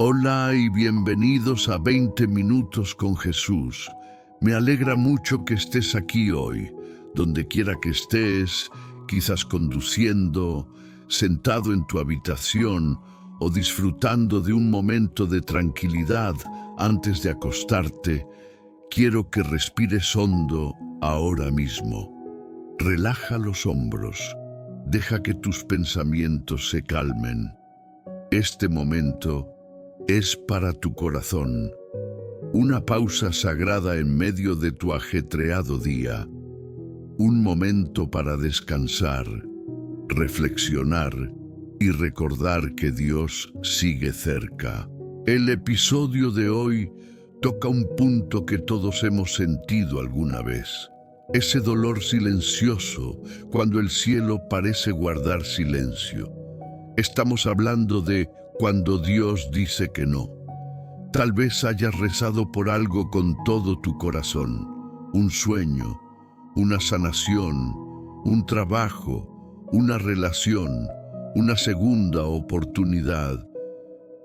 Hola y bienvenidos a 20 Minutos con Jesús. Me alegra mucho que estés aquí hoy, donde quiera que estés, quizás conduciendo, sentado en tu habitación o disfrutando de un momento de tranquilidad antes de acostarte. Quiero que respires hondo ahora mismo. Relaja los hombros. Deja que tus pensamientos se calmen. Este momento es para tu corazón, una pausa sagrada en medio de tu ajetreado día, un momento para descansar, reflexionar y recordar que Dios sigue cerca. El episodio de hoy toca un punto que todos hemos sentido alguna vez. Ese dolor silencioso cuando el cielo parece guardar silencio. Estamos hablando de cuando Dios dice que no. Tal vez hayas rezado por algo con todo tu corazón, un sueño, una sanación, un trabajo, una relación, una segunda oportunidad.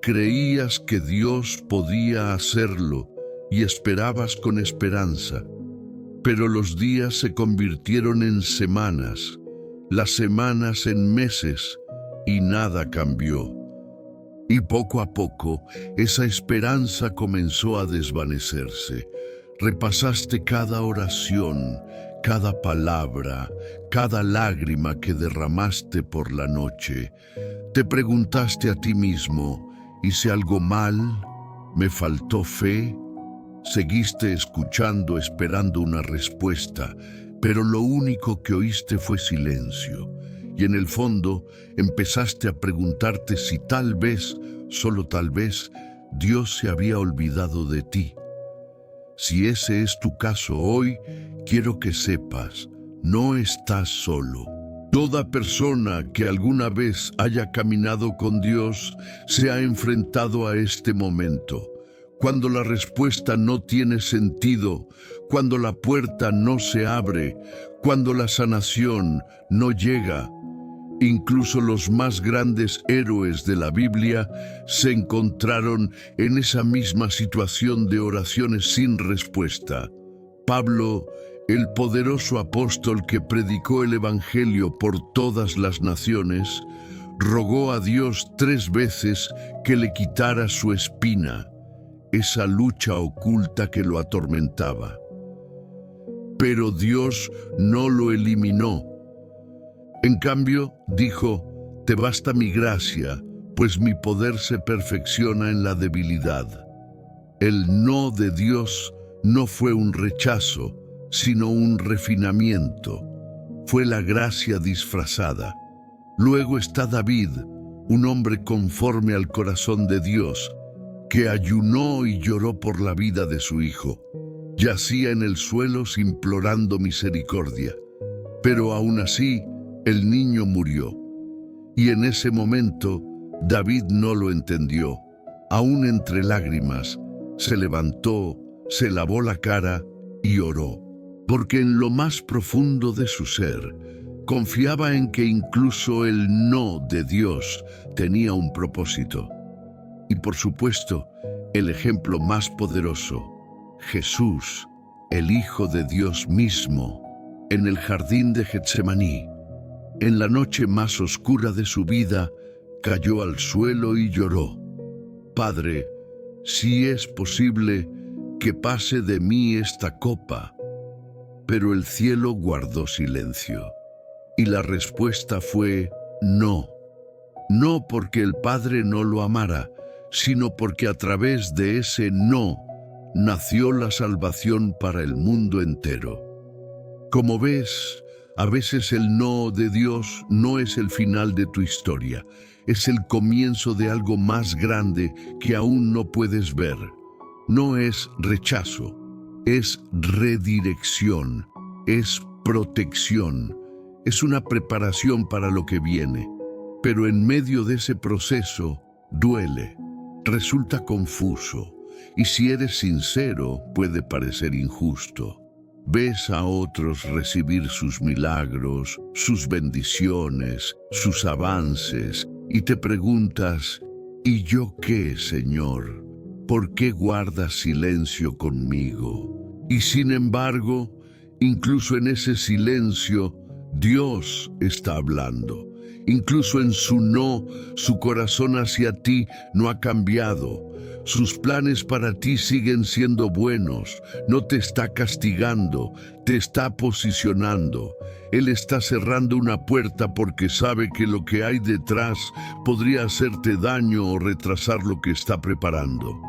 Creías que Dios podía hacerlo y esperabas con esperanza, pero los días se convirtieron en semanas, las semanas en meses y nada cambió. Y poco a poco, esa esperanza comenzó a desvanecerse. Repasaste cada oración, cada palabra, cada lágrima que derramaste por la noche. Te preguntaste a ti mismo, ¿hice algo mal? ¿Me faltó fe? Seguiste escuchando, esperando una respuesta, pero lo único que oíste fue silencio. Y en el fondo empezaste a preguntarte si tal vez, solo tal vez, Dios se había olvidado de ti. Si ese es tu caso hoy, quiero que sepas, no estás solo. Toda persona que alguna vez haya caminado con Dios se ha enfrentado a este momento. Cuando la respuesta no tiene sentido, cuando la puerta no se abre, cuando la sanación no llega. Incluso los más grandes héroes de la Biblia se encontraron en esa misma situación de oraciones sin respuesta. Pablo, el poderoso apóstol que predicó el Evangelio por todas las naciones, rogó a Dios 3 veces que le quitara su espina, esa lucha oculta que lo atormentaba. Pero Dios no lo eliminó. En cambio, dijo, «Te basta mi gracia, pues mi poder se perfecciona en la debilidad». El no de Dios no fue un rechazo, sino un refinamiento. Fue la gracia disfrazada. Luego está David, un hombre conforme al corazón de Dios, que ayunó y lloró por la vida de su hijo. Yacía en el suelo implorando misericordia, pero aún así, el niño murió. Y en ese momento, David no lo entendió. Aún entre lágrimas, se levantó, se lavó la cara y oró. Porque en lo más profundo de su ser, confiaba en que incluso el no de Dios tenía un propósito. Y por supuesto, el ejemplo más poderoso, Jesús, el Hijo de Dios mismo, en el jardín de Getsemaní. En la noche más oscura de su vida, cayó al suelo y lloró. «Padre, si es posible, que pase de mí esta copa». Pero el cielo guardó silencio. Y la respuesta fue no. No porque el Padre no lo amara, sino porque a través de ese no, nació la salvación para el mundo entero. Como ves, a veces el no de Dios no es el final de tu historia, es el comienzo de algo más grande que aún no puedes ver. No es rechazo, es redirección, es protección, es una preparación para lo que viene. Pero en medio de ese proceso, duele, resulta confuso, y si eres sincero, puede parecer injusto. Ves a otros recibir sus milagros, sus bendiciones, sus avances, y te preguntas, ¿Y yo qué, Señor? ¿Por qué guardas silencio conmigo? Y sin embargo, incluso en ese silencio, Dios está hablando. Incluso en su no, su corazón hacia ti no ha cambiado. Sus planes para ti siguen siendo buenos. No te está castigando, te está posicionando. Él está cerrando una puerta porque sabe que lo que hay detrás podría hacerte daño o retrasar lo que está preparando.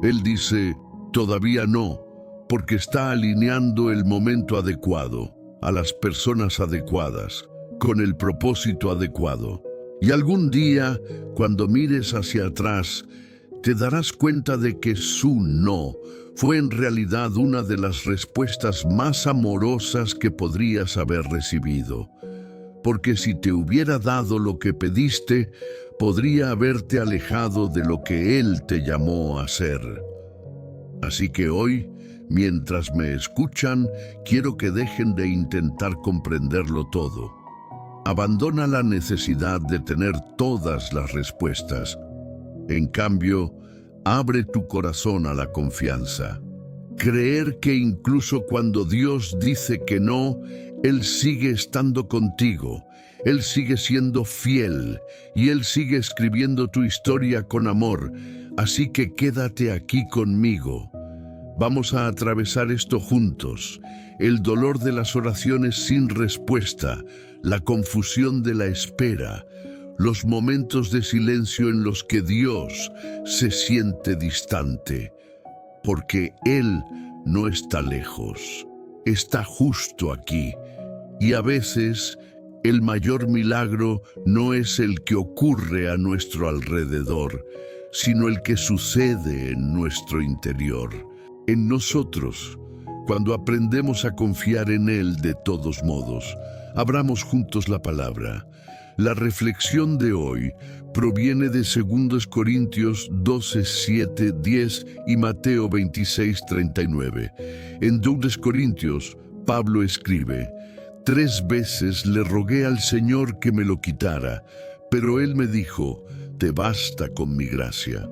Él dice, todavía no, porque está alineando el momento adecuado, a las personas adecuadas, con el propósito adecuado. Y algún día, cuando mires hacia atrás, te darás cuenta de que su no fue en realidad una de las respuestas más amorosas que podrías haber recibido. Porque si te hubiera dado lo que pediste, podría haberte alejado de lo que Él te llamó a hacer. Así que hoy, mientras me escuchan, quiero que dejen de intentar comprenderlo todo. Abandona la necesidad de tener todas las respuestas. En cambio, abre tu corazón a la confianza. Creer que incluso cuando Dios dice que no, Él sigue estando contigo. Él sigue siendo fiel y Él sigue escribiendo tu historia con amor. Así que quédate aquí conmigo. Vamos a atravesar esto juntos. El dolor de las oraciones sin respuesta, la confusión de la espera, los momentos de silencio en los que Dios se siente distante, porque Él no está lejos, está justo aquí. Y a veces el mayor milagro no es el que ocurre a nuestro alrededor, sino el que sucede en nuestro interior, en nosotros, cuando aprendemos a confiar en Él de todos modos. Abramos juntos la palabra. La reflexión de hoy proviene de 2 Corintios 12, 7, 10 y Mateo 26, 39. En 2 Corintios, Pablo escribe: 3 veces le rogué al Señor que me lo quitara, pero Él me dijo, te basta con mi gracia,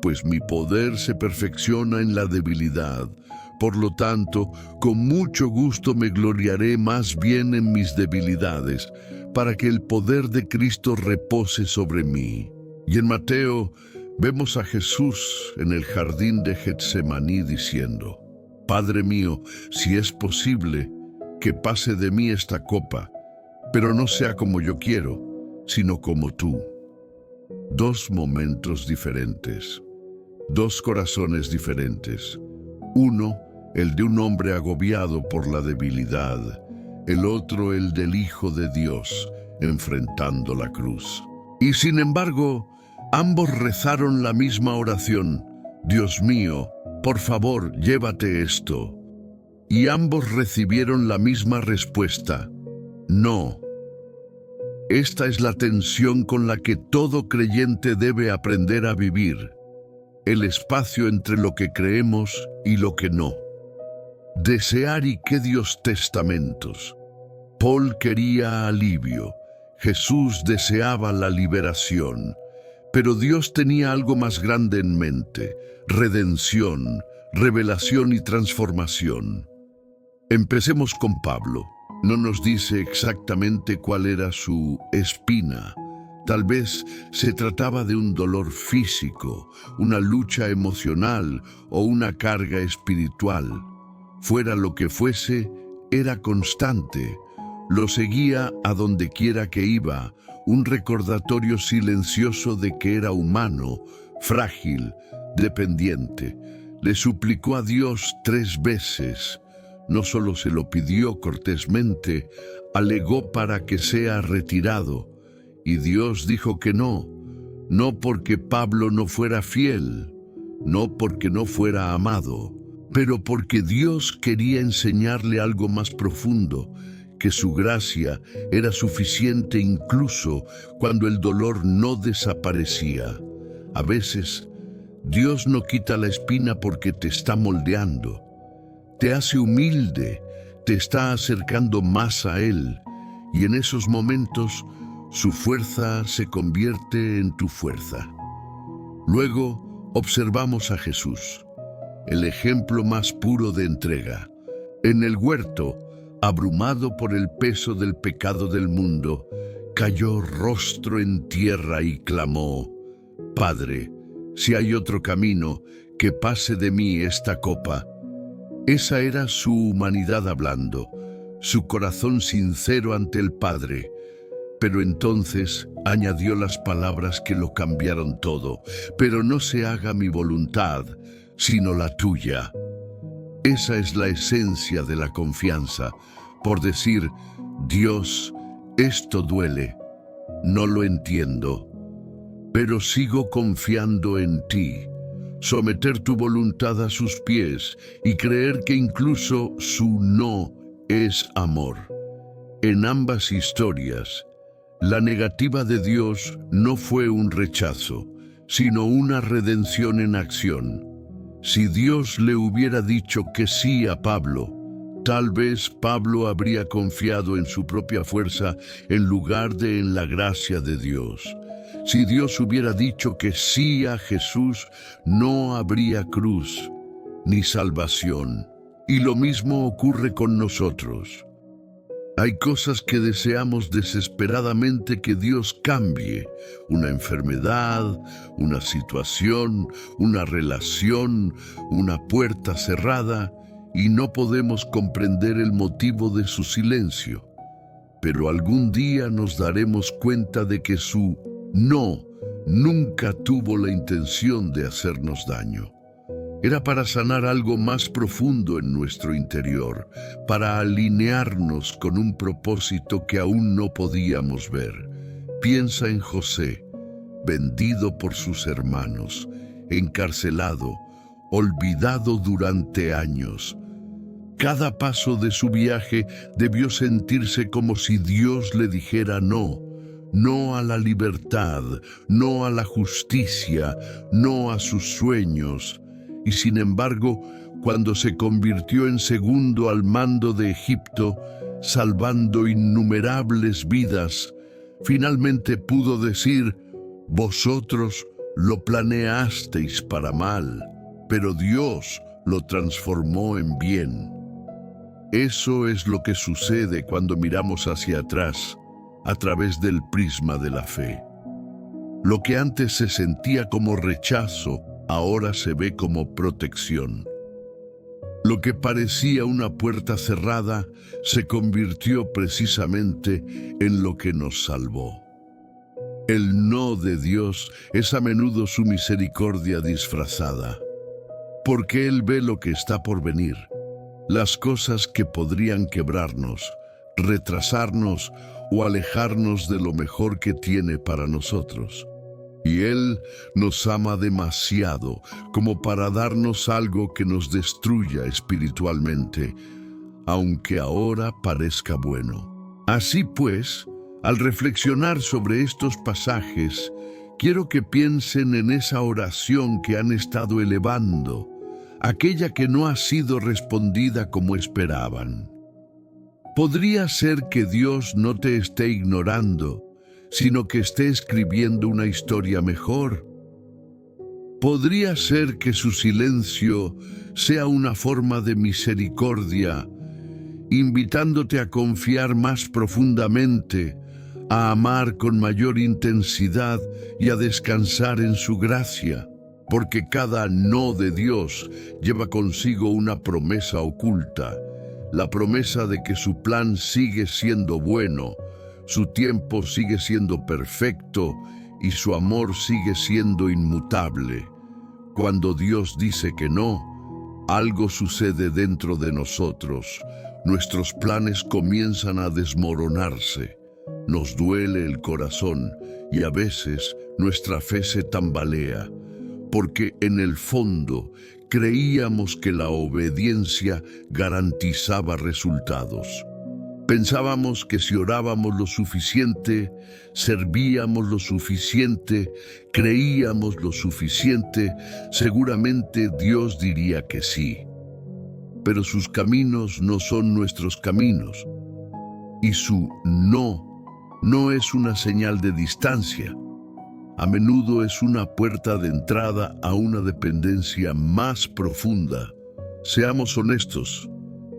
pues mi poder se perfecciona en la debilidad. Por lo tanto, con mucho gusto me gloriaré más bien en mis debilidades, para que el poder de Cristo repose sobre mí. Y en Mateo vemos a Jesús en el jardín de Getsemaní diciendo, Padre mío, si es posible, que pase de mí esta copa, pero no sea como yo quiero, sino como tú. 2 momentos diferentes, 2 corazones diferentes. Uno, el de un hombre agobiado por la debilidad, el otro el del Hijo de Dios, enfrentando la cruz. Y sin embargo, ambos rezaron la misma oración, Dios mío, por favor, llévate esto. Y ambos recibieron la misma respuesta, no. Esta es la tensión con la que todo creyente debe aprender a vivir, el espacio entre lo que creemos y lo que no. Desear y qué Dios testamentos. Paul quería alivio, Jesús deseaba la liberación, pero Dios tenía algo más grande en mente, redención, revelación y transformación. Empecemos con Pablo. No nos dice exactamente cuál era su espina. Tal vez se trataba de un dolor físico, una lucha emocional o una carga espiritual. Fuera lo que fuese, era constante. Lo seguía a donde quiera que iba, un recordatorio silencioso de que era humano, frágil, dependiente. Le suplicó a Dios 3 veces. No solo se lo pidió cortésmente, alegó para que sea retirado. Y Dios dijo que no, no porque Pablo no fuera fiel, no porque no fuera amado, pero porque Dios quería enseñarle algo más profundo, que su gracia era suficiente incluso cuando el dolor no desaparecía. A veces, Dios no quita la espina porque te está moldeando. Te hace humilde, te está acercando más a Él, y en esos momentos su fuerza se convierte en tu fuerza. Luego observamos a Jesús, el ejemplo más puro de entrega. En el huerto, abrumado por el peso del pecado del mundo, cayó rostro en tierra y clamó: Padre, si hay otro camino, que pase de mí esta copa. Esa era su humanidad hablando, su corazón sincero ante el Padre. Pero entonces añadió las palabras que lo cambiaron todo: pero no se haga mi voluntad, sino la tuya. Esa es la esencia de la confianza, por decir: Dios, esto duele, no lo entiendo, pero sigo confiando en ti. Someter tu voluntad a sus pies y creer que incluso su no es amor. En ambas historias, la negativa de Dios no fue un rechazo, sino una redención en acción. Si Dios le hubiera dicho que sí a Pablo, tal vez Pablo habría confiado en su propia fuerza en lugar de en la gracia de Dios. Si Dios hubiera dicho que sí a Jesús, no habría cruz ni salvación. Y lo mismo ocurre con nosotros. Hay cosas que deseamos desesperadamente que Dios cambie: una enfermedad, una situación, una relación, una puerta cerrada, y no podemos comprender el motivo de su silencio. Pero algún día nos daremos cuenta de que su no nunca tuvo la intención de hacernos daño. Era para sanar algo más profundo en nuestro interior, para alinearnos con un propósito que aún no podíamos ver. Piensa en José, vendido por sus hermanos, encarcelado, olvidado durante años. Cada paso de su viaje debió sentirse como si Dios le dijera no. No a la libertad, no a la justicia, no a sus sueños. Y sin embargo, cuando se convirtió en segundo al mando de Egipto, salvando innumerables vidas, finalmente pudo decir: vosotros lo planeasteis para mal, pero Dios lo transformó en bien. Eso es lo que sucede cuando miramos hacia atrás, a través del prisma de la fe. Lo que antes se sentía como rechazo, ahora se ve como protección. Lo que parecía una puerta cerrada se convirtió precisamente en lo que nos salvó. El no de Dios es a menudo su misericordia disfrazada, porque Él ve lo que está por venir, las cosas que podrían quebrarnos, retrasarnos o alejarnos de lo mejor que tiene para nosotros. Y Él nos ama demasiado como para darnos algo que nos destruya espiritualmente, aunque ahora parezca bueno. Así pues, al reflexionar sobre estos pasajes, quiero que piensen en esa oración que han estado elevando, aquella que no ha sido respondida como esperaban. Podría ser que Dios no te esté ignorando, sino que esté escribiendo una historia mejor. Podría ser que su silencio sea una forma de misericordia, invitándote a confiar más profundamente, a amar con mayor intensidad y a descansar en su gracia, porque cada no de Dios lleva consigo una promesa oculta, la promesa de que su plan sigue siendo bueno, su tiempo sigue siendo perfecto y su amor sigue siendo inmutable. Cuando Dios dice que no, algo sucede dentro de nosotros. Nuestros planes comienzan a desmoronarse. Nos duele el corazón y a veces nuestra fe se tambalea, porque en el fondo creíamos que la obediencia garantizaba resultados. Pensábamos que si orábamos lo suficiente, servíamos lo suficiente, creíamos lo suficiente, seguramente Dios diría que sí. Pero sus caminos no son nuestros caminos, y su no es una señal de distancia, A menudo es una puerta de entrada a una dependencia más profunda. Seamos honestos,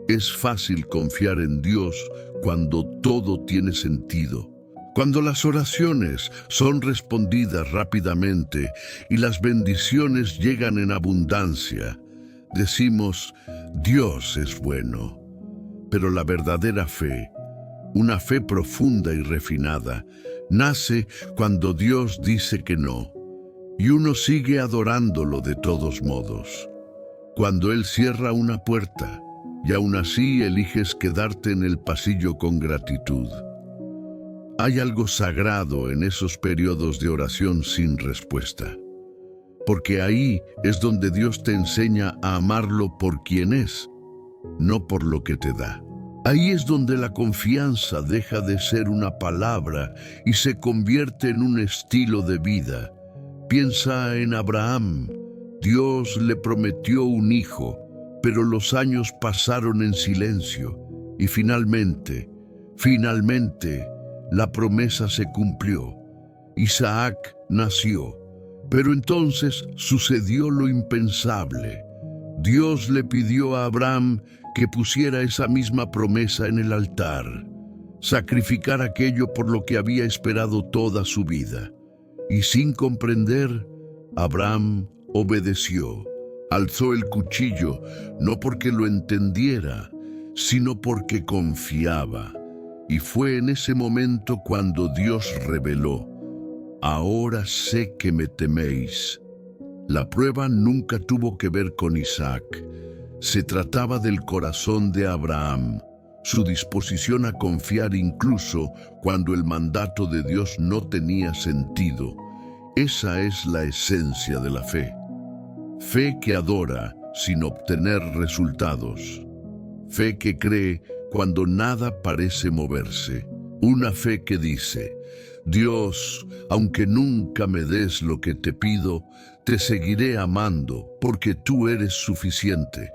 es fácil confiar en Dios cuando todo tiene sentido. Cuando las oraciones son respondidas rápidamente y las bendiciones llegan en abundancia, decimos, Dios es bueno. Pero la verdadera fe, una fe profunda y refinada, nace cuando Dios dice que no, y uno sigue adorándolo de todos modos. Cuando Él cierra una puerta, y aún así eliges quedarte en el pasillo con gratitud. Hay algo sagrado en esos periodos de oración sin respuesta, porque ahí es donde Dios te enseña a amarlo por quien es, no por lo que te da. Ahí es donde la confianza deja de ser una palabra y se convierte en un estilo de vida. Piensa en Abraham. Dios le prometió un hijo, pero los años pasaron en silencio y finalmente, la promesa se cumplió. Isaac nació, pero entonces sucedió lo impensable. Dios le pidió a Abraham que pusiera esa misma promesa en el altar, sacrificar aquello por lo que había esperado toda su vida. Y sin comprender, Abraham obedeció. Alzó el cuchillo, no porque lo entendiera, sino porque confiaba. Y fue en ese momento cuando Dios reveló, ahora sé que me teméis. La prueba nunca tuvo que ver con Isaac. Se trataba del corazón de Abraham, su disposición a confiar incluso cuando el mandato de Dios no tenía sentido. Esa es la esencia de la fe. Fe que adora sin obtener resultados. Fe que cree cuando nada parece moverse. Una fe que dice, Dios, aunque nunca me des lo que te pido, te seguiré amando porque tú eres suficiente.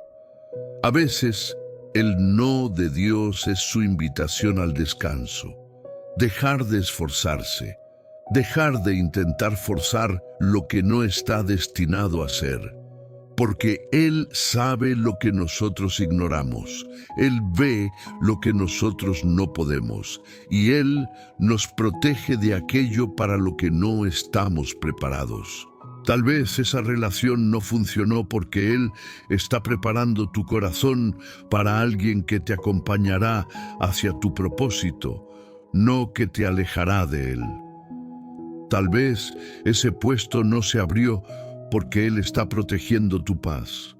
A veces, el no de Dios es su invitación al descanso. Dejar de esforzarse, dejar de intentar forzar lo que no está destinado a ser. Porque Él sabe lo que nosotros ignoramos. Él ve lo que nosotros no podemos. Y Él nos protege de aquello para lo que no estamos preparados. Tal vez esa relación no funcionó porque Él está preparando tu corazón para alguien que te acompañará hacia tu propósito, no que te alejará de Él. Tal vez ese puesto no se abrió porque Él está protegiendo tu paz.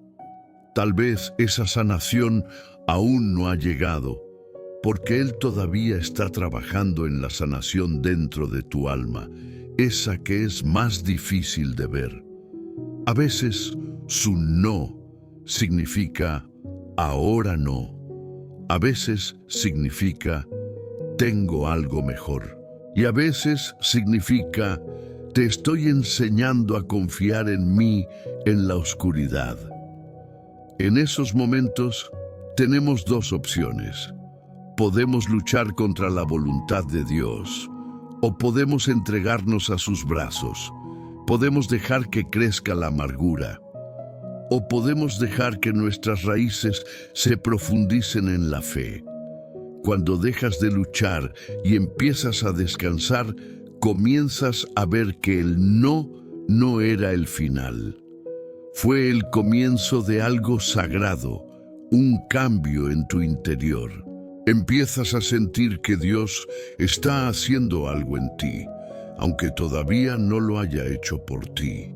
Tal vez esa sanación aún no ha llegado, porque Él todavía está trabajando en la sanación dentro de tu alma, esa que es más difícil de ver. A veces su no significa ahora no. A veces significa tengo algo mejor. Y a veces significa te estoy enseñando a confiar en mí en la oscuridad. En esos momentos tenemos dos opciones. Podemos luchar contra la voluntad de Dios o podemos entregarnos a sus brazos. Podemos dejar que crezca la amargura o podemos dejar que nuestras raíces se profundicen en la fe. Cuando dejas de luchar y empiezas a descansar, comienzas a ver que el no era el final. Fue el comienzo de algo sagrado, un cambio en tu interior. Empiezas a sentir que Dios está haciendo algo en ti, aunque todavía no lo haya hecho por ti.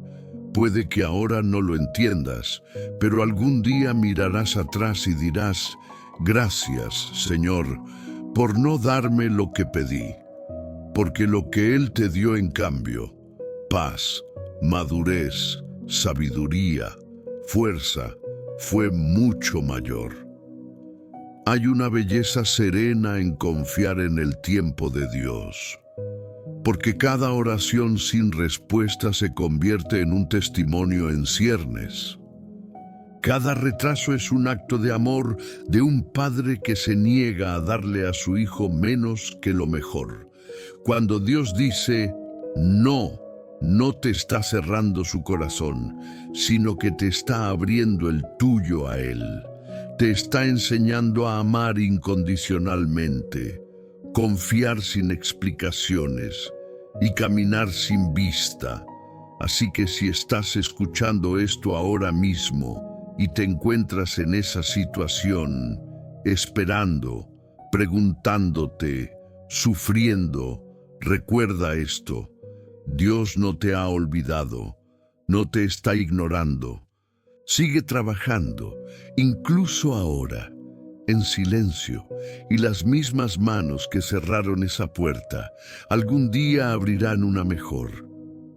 Puede que ahora no lo entiendas, pero algún día mirarás atrás y dirás, gracias, Señor, por no darme lo que pedí. Porque lo que Él te dio en cambio, paz, madurez, sabiduría, fuerza, fue mucho mayor. Hay una belleza serena en confiar en el tiempo de Dios, porque cada oración sin respuesta se convierte en un testimonio en ciernes. Cada retraso es un acto de amor de un padre que se niega a darle a su hijo menos que lo mejor. Cuando Dios dice no, no te está cerrando su corazón, sino que te está abriendo el tuyo a Él. Te está enseñando a amar incondicionalmente, confiar sin explicaciones y caminar sin vista. Así que si estás escuchando esto ahora mismo y te encuentras en esa situación, esperando, preguntándote, sufriendo, recuerda esto: Dios no te ha olvidado, no te está ignorando. Sigue trabajando, incluso ahora, en silencio, y las mismas manos que cerraron esa puerta algún día abrirán una mejor.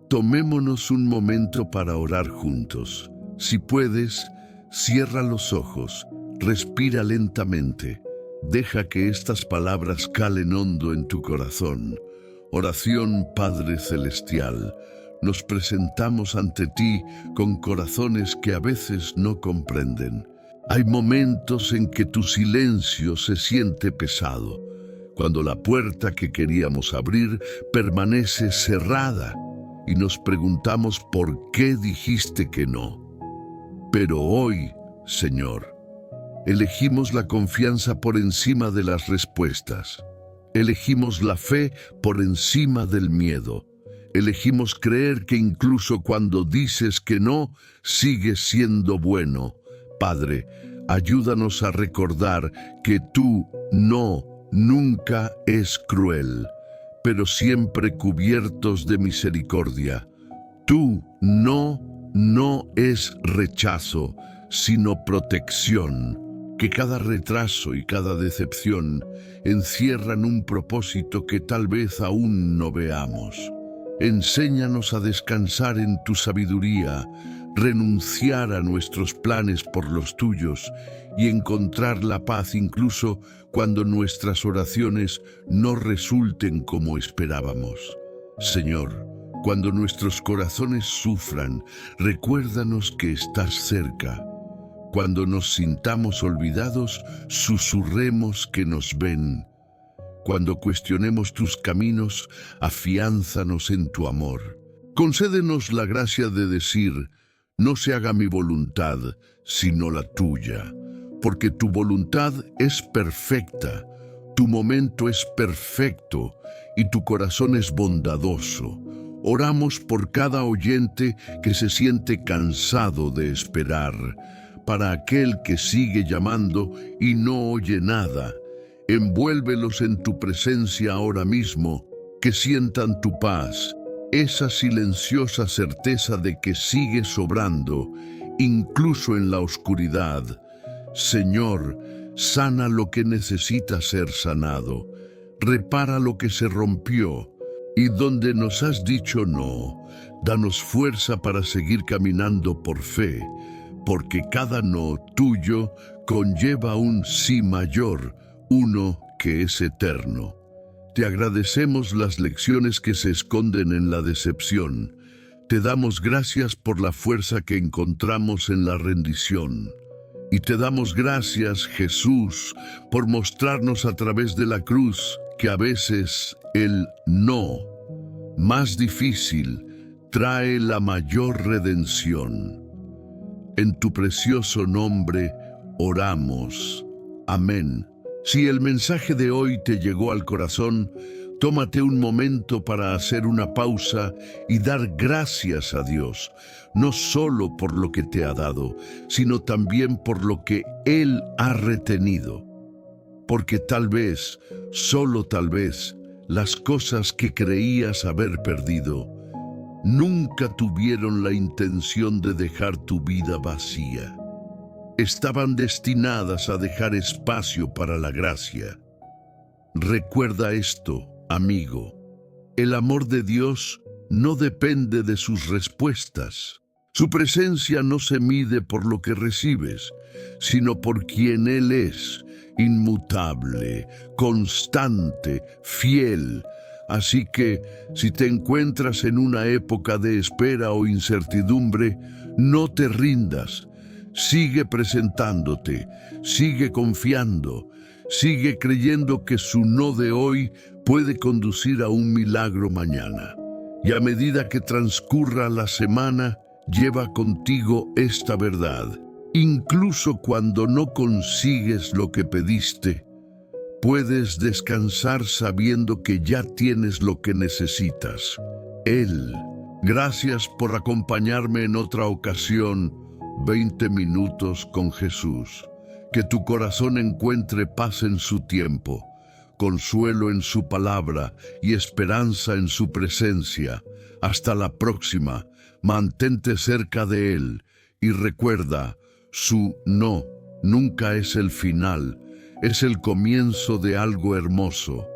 Tomémonos un momento para orar juntos. Si puedes, cierra los ojos, respira lentamente, deja que estas palabras calen hondo en tu corazón. Oración. Padre Celestial, nos presentamos ante ti con corazones que a veces no comprenden. Hay momentos en que tu silencio se siente pesado, cuando la puerta que queríamos abrir permanece cerrada y nos preguntamos por qué dijiste que no. Pero hoy, Señor, elegimos la confianza por encima de las respuestas. Elegimos la fe por encima del miedo. Elegimos creer que incluso cuando dices que no, sigues siendo bueno. Padre, ayúdanos a recordar que tu no nunca es cruel, pero siempre cubiertos de misericordia. Tu no es rechazo, sino protección. Que cada retraso y cada decepción encierran un propósito que tal vez aún no veamos. Enséñanos a descansar en tu sabiduría, renunciar a nuestros planes por los tuyos y encontrar la paz incluso cuando nuestras oraciones no resulten como esperábamos. Señor, cuando nuestros corazones sufran, recuérdanos que estás cerca. Cuando nos sintamos olvidados, susurremos que nos ven. Cuando cuestionemos tus caminos, afiánzanos en tu amor. Concédenos la gracia de decir: no se haga mi voluntad, sino la tuya, porque tu voluntad es perfecta, tu momento es perfecto y tu corazón es bondadoso. Oramos por cada oyente que se siente cansado de esperar, para aquel que sigue llamando y no oye nada. Envuélvelos en tu presencia ahora mismo, que sientan tu paz, esa silenciosa certeza de que sigues obrando, incluso en la oscuridad. Señor, sana lo que necesita ser sanado, repara lo que se rompió, y donde nos has dicho no, danos fuerza para seguir caminando por fe, porque cada no tuyo conlleva un sí mayor, uno que es eterno. Te agradecemos las lecciones que se esconden en la decepción. Te damos gracias por la fuerza que encontramos en la rendición. Y te damos gracias, Jesús, por mostrarnos a través de la cruz que a veces el no más difícil trae la mayor redención. En tu precioso nombre oramos. Amén. Si el mensaje de hoy te llegó al corazón, tómate un momento para hacer una pausa y dar gracias a Dios, no solo por lo que te ha dado, sino también por lo que Él ha retenido. Porque tal vez, solo tal vez, las cosas que creías haber perdido nunca tuvieron la intención de dejar tu vida vacía. Estaban destinadas a dejar espacio para la gracia. Recuerda esto, amigo. El amor de Dios no depende de sus respuestas. Su presencia no se mide por lo que recibes, sino por quien Él es, inmutable, constante, fiel. Así que, si te encuentras en una época de espera o incertidumbre, no te rindas. Sigue presentándote, sigue confiando, sigue creyendo que su no de hoy puede conducir a un milagro mañana. Y a medida que transcurra la semana, lleva contigo esta verdad. Incluso cuando no consigues lo que pediste, puedes descansar sabiendo que ya tienes lo que necesitas. Él. Gracias por acompañarme en otra ocasión, 20 minutos con Jesús. Que tu corazón encuentre paz en su tiempo, consuelo en su palabra y esperanza en su presencia. Hasta la próxima. Mantente cerca de Él y recuerda, su no nunca es el final, es el comienzo de algo hermoso.